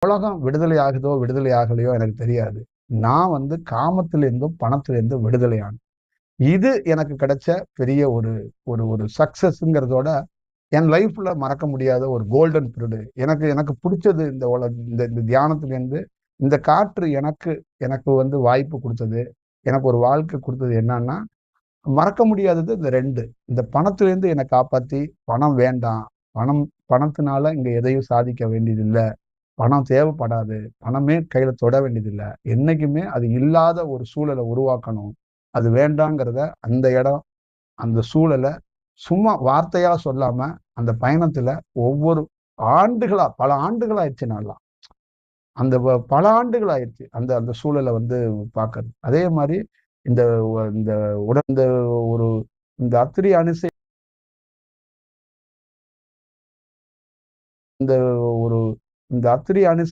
உலகம் விடுதலை ஆகுதோ, விடுதலை ஆகலையோ எனக்கு தெரியாது. நான் வந்து காமத்திலிருந்தும், பணத்திலிருந்தும் விடுதலையானேன். இது எனக்கு கிடைச்ச பெரிய ஒரு ஒரு ஒரு சக்சஸ்ங்கிறதோட, என் லைஃப்ல மறக்க முடியாத ஒரு கோல்டன் பீரியடு. எனக்கு எனக்கு புடிச்சது இந்த இந்த இந்த தியானத்திலேருந்து, இந்த காற்று எனக்கு எனக்கு வந்து வாய்ப்பு குடுத்தது. எனக்கு ஒரு வாழ்க்கை குடுத்தது என்னன்னா, மறக்க முடியாதது இந்த 2. இந்த பணத்திலேருந்து என்ன காப்பாத்தி, பணம் வேண்டாம். பணம் பணத்தினால இங்க எதையும் சாதிக்க வேண்டியதில்ல. பணம் தேவைப்படாது. பணமே கையில தொட வேண்டியதில்ல. என்னைக்குமே அது இல்லாத ஒரு சூழல உருவாக்கணும். அது வேண்டாங்கிறத அந்த இடம், அந்த சூழல சும்மா வார்த்தையா சொல்லாம, அந்த பயணத்துல ஒவ்வொரு ஆண்டுகளா, பல ஆண்டுகள் ஆயிருச்சு நான்லாம். அந்த பல ஆண்டுகள் ஆயிருச்சு. அந்த அந்த சூழல வந்து பார்க்கறது. அதே மாரி இந்த இந்த இந்த ஒரு இந்த அத்திரி அனுசை இந்த ஒரு இந்த அத்திரி அனுச